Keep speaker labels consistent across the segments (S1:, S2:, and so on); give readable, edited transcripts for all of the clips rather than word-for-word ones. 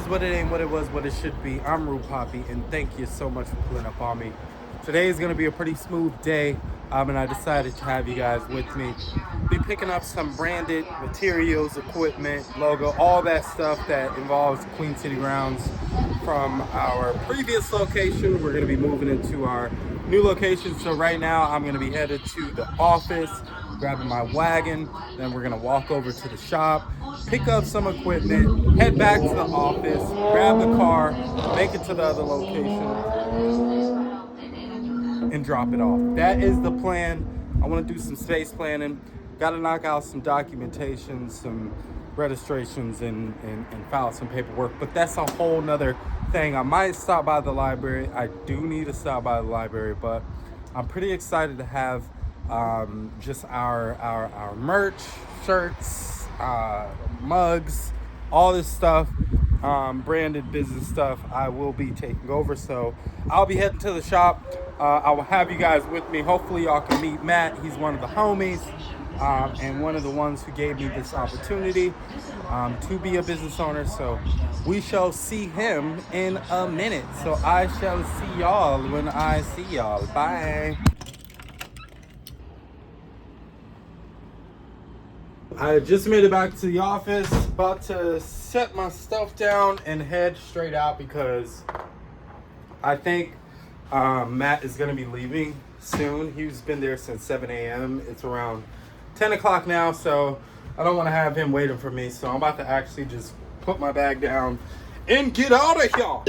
S1: is what it ain't, what it was, what it should be. I'm Rue Poppy, and thank you so much for pulling up on me. Today is going to be a pretty smooth day, and I decided to have you guys with me. Be picking up some branded materials, equipment, logo, all that stuff that involves Queen City Grounds from our previous location. We're going to be moving into our new location. So right now I'm going to be headed to the office, grabbing my wagon. Then we're going to walk over to the shop, pick up some equipment, head back to the office, grab the car, make it to the other location, and drop it off. That is the plan. I want to do some space planning. Got to knock out some documentation, some registrations, and file some paperwork. But that's a whole nother thing. I might stop by the library. I do need to stop by the library, but I'm pretty excited to have just our merch, shirts, mugs, all this stuff, branded business stuff. I will be taking over, so I'll be heading to the shop. I will have you guys with me. Hopefully y'all can meet Matt. He's one of the homies, and one of the ones who gave me this opportunity to be a business owner. So we shall see him in a minute. So I shall see y'all when I see y'all. Bye. I just made it back to the office, about to set my stuff down and head straight out because I think Matt is going to be leaving soon. He's been there since 7 a.m. It's around 10 o'clock now, so I don't want to have him waiting for me. So I'm about to actually just put my bag down and get out of here.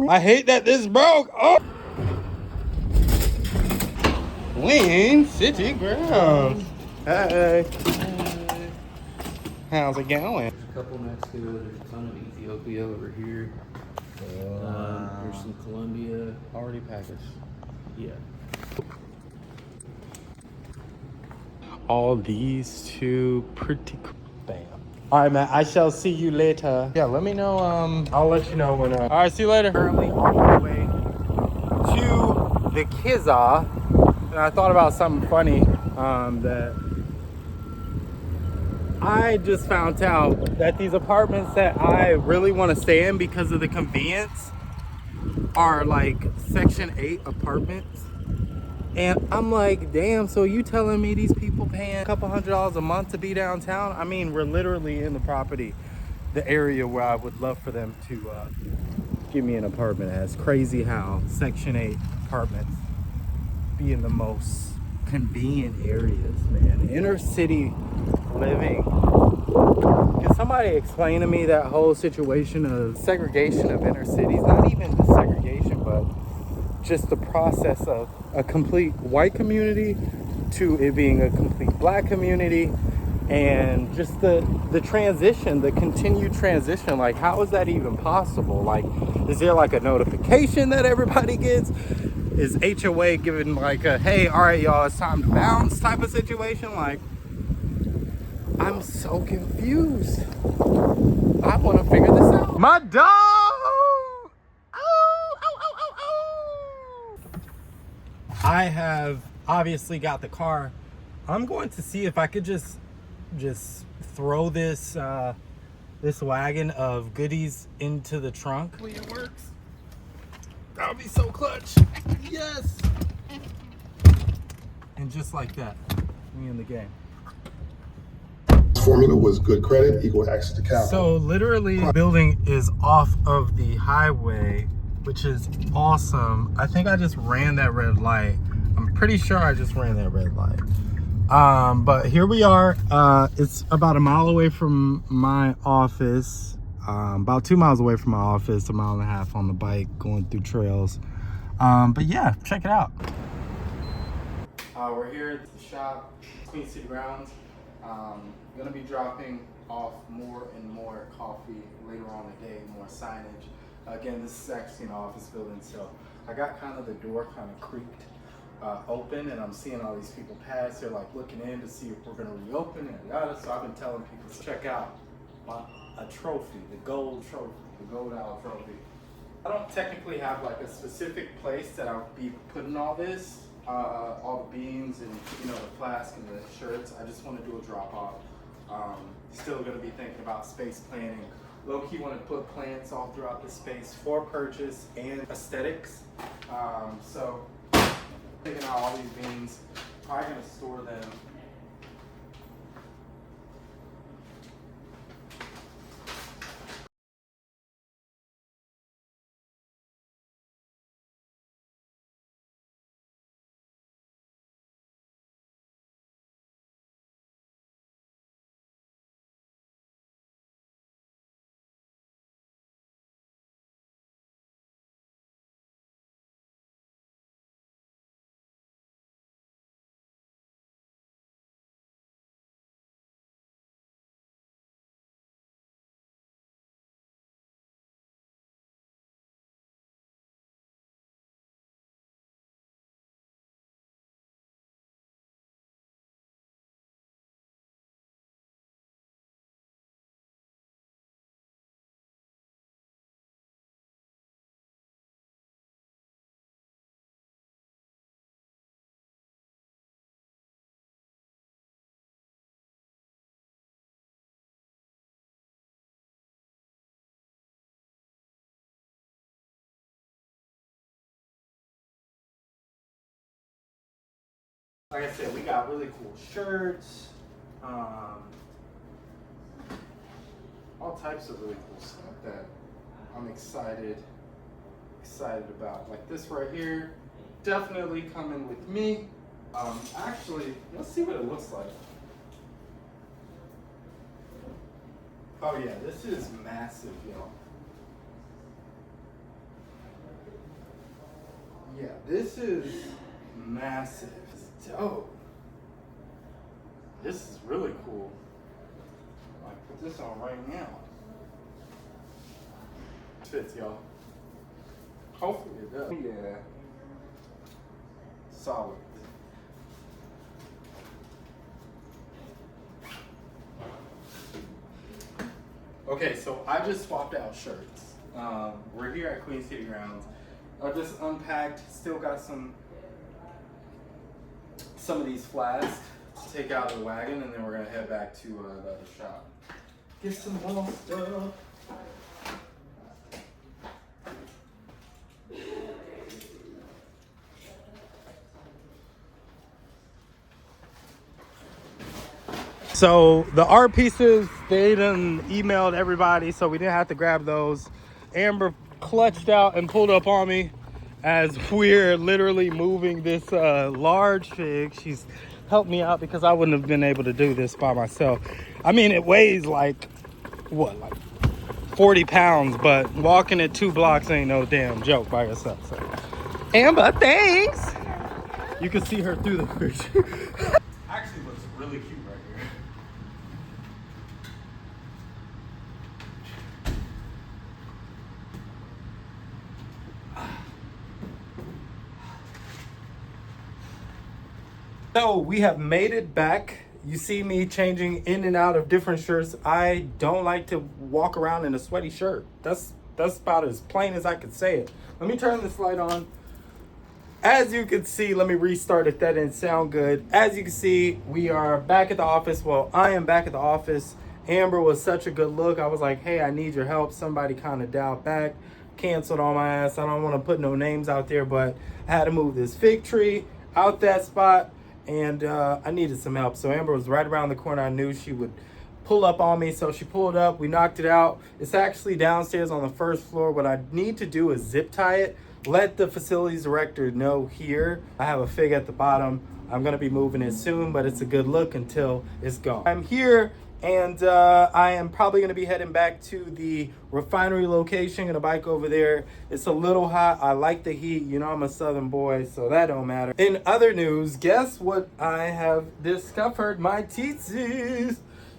S1: I hate that this broke. Oh. Queen City Grounds. Hey. How's it going?
S2: There's a couple Mexico, there's a ton of Ethiopia over here. There's some Colombia.
S1: Already packaged.
S2: Yeah.
S1: All these two pretty cool. Bam. All right, man. I shall see you later. Yeah, let me know. I'll let you know when. All right, see you later. Currently on my way to the Kizza, and I thought about something funny that I just found out that these apartments that I really want to stay in because of the convenience are like Section 8 apartments. And I'm like, damn, so you telling me these people paying a couple $100s a month to be downtown? I mean, we're literally in the property, the area where I would love for them to give me an apartment at. It's crazy how Section 8 apartments be in the most convenient areas, man. Inner city living. Can somebody explain to me that whole situation of segregation of inner cities? Not even the segregation, but just the process of a complete white community to it being a complete black community, and just the transition, the continued transition. Like, how is that even possible? Like, is there like a notification that everybody gets? Is HOA giving like a, hey, all right, y'all, it's time to bounce type of situation? Like, I'm so confused. I want to figure this out. My dog! Oh, oh, oh, oh, oh. I have obviously got the car. I'm going to see if I could just throw this this wagon of goodies into the trunk. Hopefully it works. That would be so clutch. Yes. And just like that, we in the game.
S3: Formula was good credit equal access to capital.
S1: So literally the building is off of the highway, which is awesome. I think I just ran that red light. I'm pretty sure I just ran that red light. But here we are. It's about a mile away from my office. About 2 miles away from my office, a mile and a half on the bike, going through trails. But yeah, check it out. We're here at the shop, Queen City Grounds. Gonna be dropping off more and more coffee later on in the day, more signage. Again, this is actually an office building, so I got kind of the door kind of creaked open, and I'm seeing all these people pass. They're like looking in to see if we're gonna reopen and yada. So I've been telling people to check out a trophy, the gold trophy, the gold owl trophy. I don't technically have like a specific place that I'll be putting all this, all the beans and the flask and the shirts. I just want to do a drop off Still gonna be thinking about space planning. Low-key want to put plants all throughout the space for purchase and aesthetics. So taking out all these beans, probably gonna store them. Like I said, we got really cool shirts, all types of really cool stuff that I'm excited about. Like this right here, definitely coming with me. Actually, let's see what it looks like. Oh yeah, this is massive, y'all. Yeah, this is massive. It's dope. This is really cool. Like, put this on right now. Fits, y'all. Hopefully it does. Yeah. Solid. Okay, so I just swapped out shirts. We're here at Queen City Grounds. I just unpacked, still got some of these flasks to take out of the wagon, and then we're gonna head back to the other shop. Get some more stuff. So the art pieces, they done emailed everybody, so we didn't have to grab those. Amber clutched out and pulled up on me as we're literally moving this large fig. She's helped me out because I wouldn't have been able to do this by myself. I mean, it weighs like, what, like 40 pounds, but walking it 2 blocks ain't no damn joke by yourself. So, Amber, thanks. You can see her through the fridge. Actually looks really cute right here. So we have made it back. You see me changing in and out of different shirts. I don't like to walk around in a sweaty shirt. That's about as plain as I could say it. Let me turn this light on. As you can see, let me restart if that didn't sound good. As you can see, we are back at the office. Well, I am back at the office. Amber was such a good look. I was like, hey, I need your help. Somebody kind of dialed back, canceled on my ass. I don't want to put no names out there, but I had to move this fig tree out that spot, and I needed some help. So Amber was right around the corner. I knew she would pull up on me, so she pulled up. We knocked it out. It's actually downstairs on the first floor. What I need to do is zip tie it. Let the facilities director know here. I have a fig at the bottom. I'm gonna be moving it soon, but it's a good look until it's gone. I'm here, and I am probably gonna be heading back to the refinery location. Gonna bike over there. It's a little hot. I like the heat. You know I'm a southern boy, so that don't matter. In other news, guess what I have discovered? My teetsies.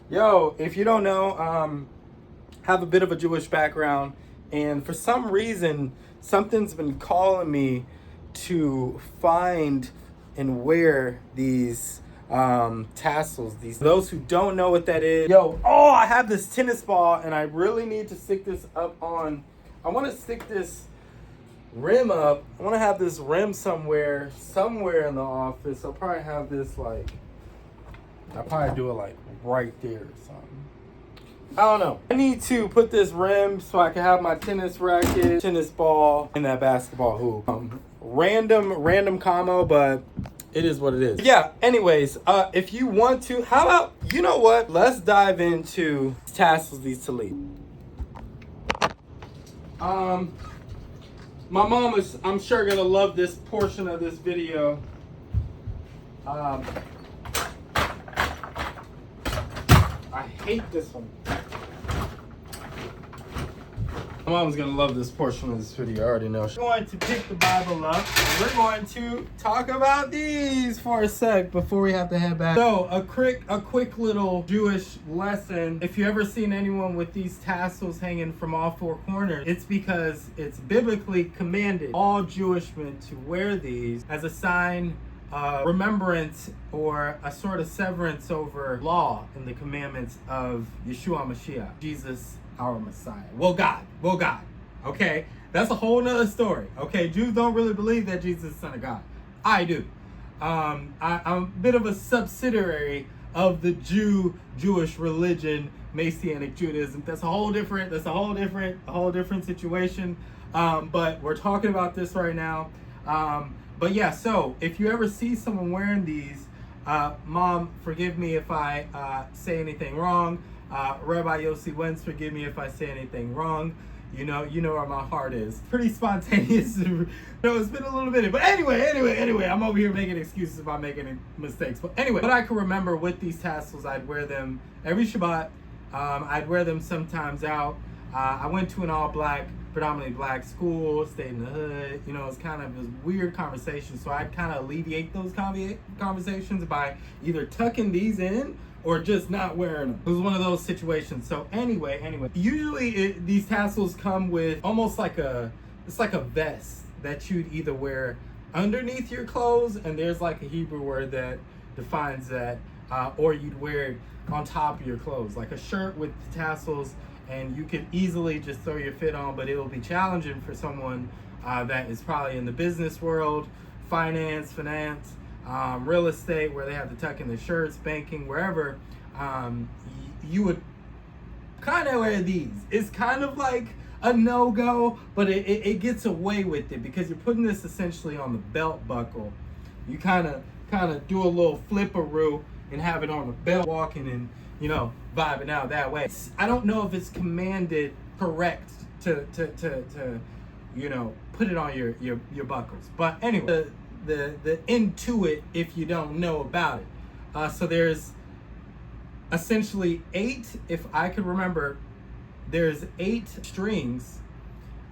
S1: Yo, if you don't know, have a bit of a Jewish background, and for some reason, something's been calling me to find and wear these tassels. Those who don't know what that is, yo, oh, I have this tennis ball, and I really need to stick this up on. I want to stick this rim up. I want to have this rim somewhere in the office. I'll probably have this like I probably do it like right there or something. I don't know. I need to put this rim so I can have my tennis racket, tennis ball, and that basketball hoop. Random combo, but it is what it is. Yeah, anyways, if you want to, how about, you know what? Let's dive into tassels, these talib. My mom is, I'm sure, gonna love this portion of this video. I hate this one. My mom's gonna love this portion of this video. I already know. We're going to pick the Bible up. We're going to talk about these for a sec before we have to head back. So a quick little Jewish lesson. If you ever seen anyone with these tassels hanging from all four corners, it's because it's biblically commanded all Jewish men to wear these as a sign of remembrance or a sort of severance over law and the commandments of Yeshua Mashiach, Jesus, our Messiah. Well, God. Okay, that's a whole nother story. Okay, Jews don't really believe that Jesus is the Son of God. I do. I'm a bit of a subsidiary of the Jewish religion, Messianic Judaism. That's a whole different situation. But we're talking about this right now. But yeah, so if you ever see someone wearing these, Mom, forgive me if I say anything wrong. Rabbi Yossi Wentz, forgive me if I say anything wrong. You know where my heart is. Pretty spontaneous. It's been a little bit. But anyway, I'm over here making excuses about making mistakes. But anyway, what I can remember with these tassels, I'd wear them every Shabbat. I'd wear them sometimes out. I went to an all-black, predominantly black school, stayed in the hood. It's kind of this weird conversation. So I'd kind of alleviate those conversations by either tucking these in or just not wearing them. It was one of those situations. So anyway, usually these tassels come with almost like it's like a vest that you'd either wear underneath your clothes, and there's like a Hebrew word that defines that, or you'd wear it on top of your clothes, like a shirt with tassels, and you could easily just throw your fit on, but it'll be challenging for someone that is probably in the business world, finance, real estate, where they have to tuck in their shirts, banking, wherever. You would kind of wear these. It's kind of like a no-go, but it gets away with it because you're putting this essentially on the belt buckle. You kind of do a little flipperoo and have it on the belt, walking and vibing out that way. I don't know if it's commanded correct to put it on your buckles, but anyway, the into it if you don't know about it. So there's essentially 8, if I could remember, there's 8 strings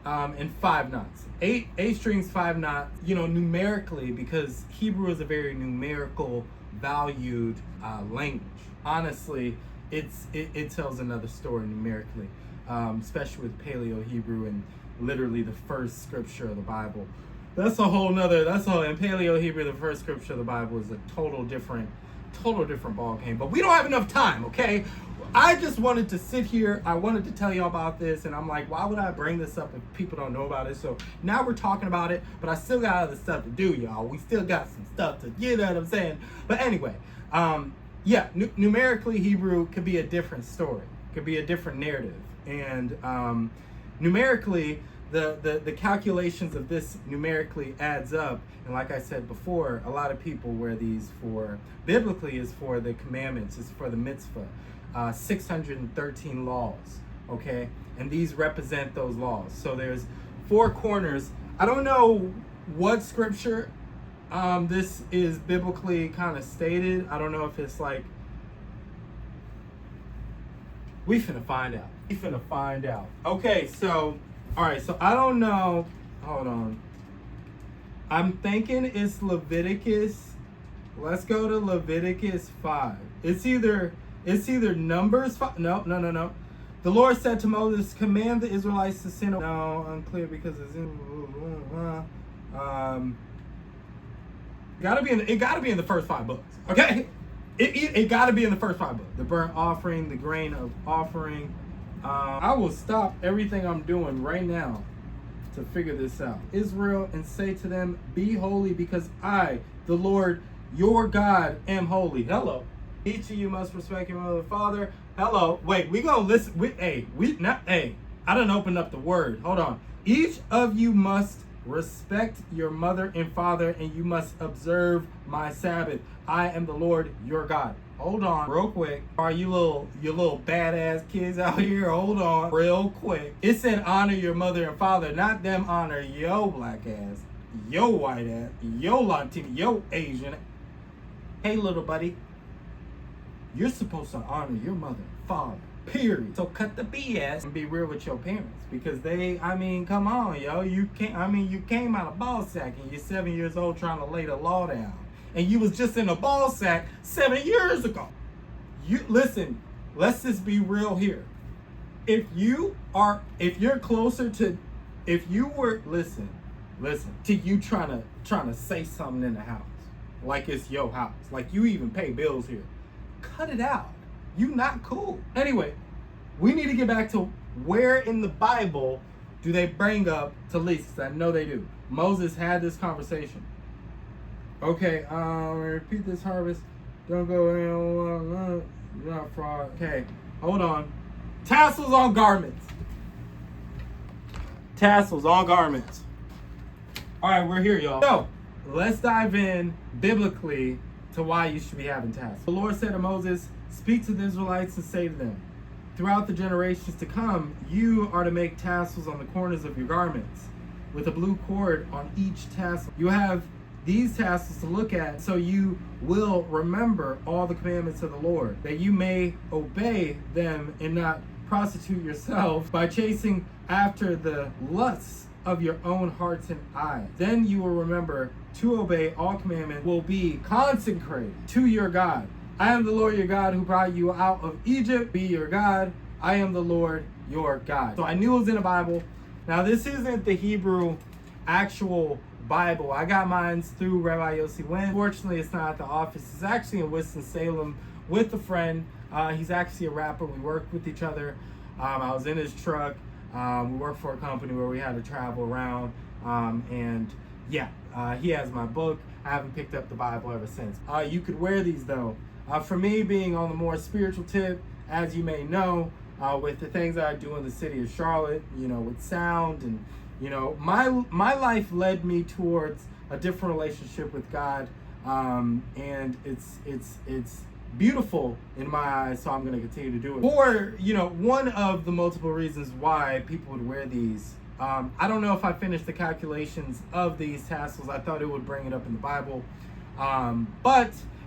S1: and 5 knots. 8 strings, 5 knots, numerically, because Hebrew is a very numerical valued language. Honestly, it tells another story numerically, especially with Paleo Hebrew and literally the first scripture of the Bible. In Paleo Hebrew, the first scripture of the Bible is a total different ball game. But we don't have enough time, okay? I just wanted to sit here. I wanted to tell y'all about this, and I'm like, why would I bring this up if people don't know about it? So now we're talking about it, but I still got other stuff to do, y'all. We still got some stuff to, you know what I'm saying? But anyway, numerically, Hebrew could be a different story, could be a different narrative, and numerically, the calculations of this numerically adds up. And like I said before, a lot of people wear these biblically is for the commandments, it's for the mitzvah. 613 laws, okay? And these represent those laws. So there's 4 corners. I don't know what scripture this is biblically kind of stated. I don't know if it's like, we finna find out. Okay, so all right, so I don't know. Hold on. I'm thinking it's Leviticus. Let's go to Leviticus 5. It's either Numbers 5. No. The Lord said to Moses, command the Israelites to sin. No, unclear because it's in. It gotta be in the first 5 books. Okay, it gotta be in the first 5 books. The burnt offering, the grain of offering. I will stop everything I'm doing right now to figure this out. Israel, and say to them, be holy because I, the Lord, your God, am holy. Hello. Each of you must respect your mother and father. Hello. Wait, we gonna listen. I done opened up the word. Hold on. Each of you must respect your mother and father, and you must observe my Sabbath. I am the Lord your God. Hold on, real quick. Are you little badass kids out here? Hold on, real quick. It said honor your mother and father, not them honor yo black ass, yo white ass, yo Latino, yo Asian. Hey, little buddy, you're supposed to honor your mother and father. Period. So cut the BS and be real with your parents, because come on, yo. You came out of ball sack and you're 7 years old trying to lay the law down. And you was just in a ball sack 7 years ago. Listen, let's just be real here. If you trying to say something in the house, like it's your house, like you even pay bills here, cut it out. You not cool. Anyway, we need to get back to where in the Bible do they bring up Tallis? I know they do. Moses had this conversation. Okay, repeat this harvest. Don't go in, not fraud. Okay, hold on. Tassels on garments. Tassels on garments. All right, we're here, y'all. So, let's dive in biblically to why you should be having tassels. The Lord said to Moses, speak to the Israelites and say to them, throughout the generations to come, you are to make tassels on the corners of your garments, with a blue cord on each tassel. You have these tassels to look at, so you will remember all the commandments of the Lord, that you may obey them and not prostitute yourself by chasing after the lusts of your own hearts and eyes. Then you will remember to obey all commandments, will be consecrated to your God. I am the Lord your God who brought you out of Egypt. Be your God. I am the Lord your God. So I knew it was in the Bible. Now this isn't the Hebrew actual Bible. I got mine through Rabbi Yossi Wen. Fortunately, it's not at the office. It's actually in Winston-Salem with a friend. He's actually a rapper. We worked with each other. I was in his truck. We worked for a company where we had to travel around. He has my book. I haven't picked up the Bible ever since. You could wear these though. For me, being on the more spiritual tip, as you may know, with the things that I do in the city of Charlotte, with sound and, my life led me towards a different relationship with God, and it's beautiful in my eyes. So I'm going to continue to do it. Or, one of the multiple reasons why people would wear these. I don't know if I finished the calculations of these tassels. I thought it would bring it up in the Bible,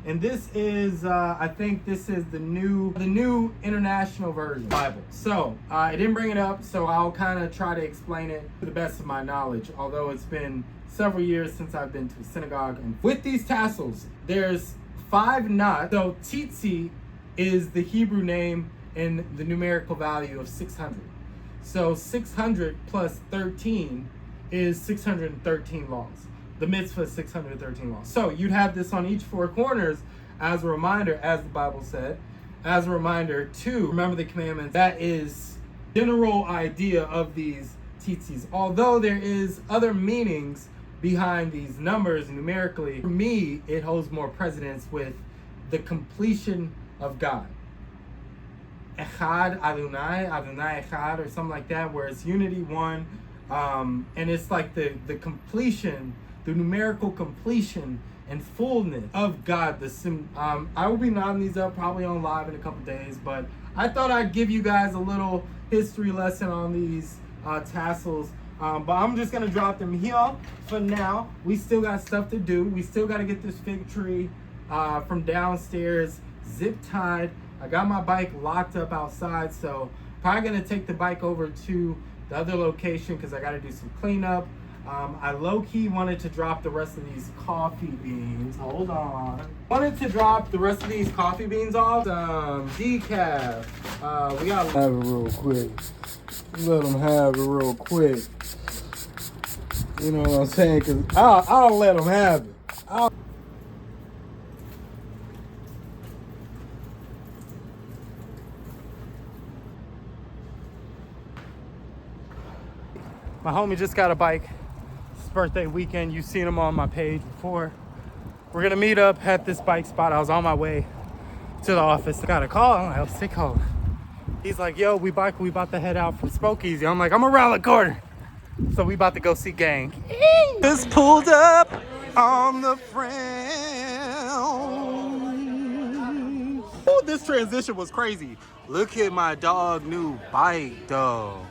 S1: and this is, I think this is the new international version Bible. So I didn't bring it up, so I'll kind of try to explain it to the best of my knowledge, although it's been several years since I've been to a synagogue. And with these tassels, there's 5 knots. So tzitzi is the Hebrew name and the numerical value of 600. So 600 plus 13 is 613 laws. The mitzvah is 613 laws. So you'd have this on each 4 corners as a reminder, as the Bible said, as a reminder to remember the commandments. That is general idea of these tzitzis. Although there is other meanings behind these numbers numerically, for me, it holds more precedence with the completion of God. Echad Adonai, Adonai Echad, or something like that, where it's unity, one, and it's like the completion, the numerical completion and fullness of God. I will be knotting these up probably on live in a couple days, but I thought I'd give you guys a little history lesson on these tassels. But I'm just gonna drop them here for now. We still got stuff to do. We still got to get this fig tree from downstairs zip tied. I got my bike locked up outside, so probably gonna take the bike over to the other location because I got to do some cleanup. I low-key wanted to drop the rest of these coffee beans. Hold on. Wanted to drop the rest of these coffee beans off. Decaf. We gotta have it real quick. Let them have it real quick. You know what I'm saying? Cause I'll let them have it. My homie just got a bike. It's birthday weekend. You've seen him on my page before. We're gonna meet up at this bike spot. I was on my way to the office. I got a call. I'm like, oh, sick call. He's like, yo, we about to head out from Spokeasy. I'm like, I'm around the corner. So we about to go see gang. Just pulled up on the friend. Oh, this transition was crazy. Look at my dog new bike though.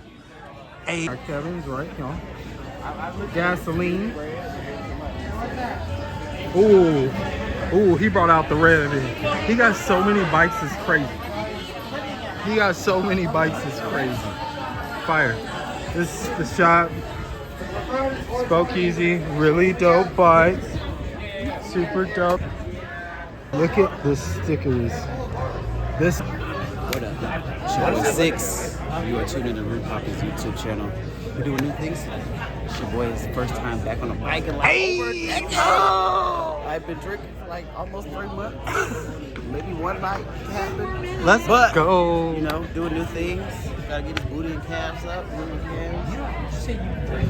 S1: Hey, Kevin's right, y'all. Gasoline. Ooh, he brought out the red. He got so many bikes, it's crazy. He got so many bikes, it's crazy. Fire. This is the shop. Spokeasy, really dope bikes. Super dope. Look at the stickers. This.
S4: What up? Channel 6. You are tuned in to Root Poppy's YouTube channel. We're doing new things. It's your boy. It's the first time back on a bike in like over a decade. I've been drinking for like almost 3 months. Maybe one night happened.
S1: Let's go.
S4: You know, doing new things. Gotta get his booty and calves up when we can. You don't say you drink.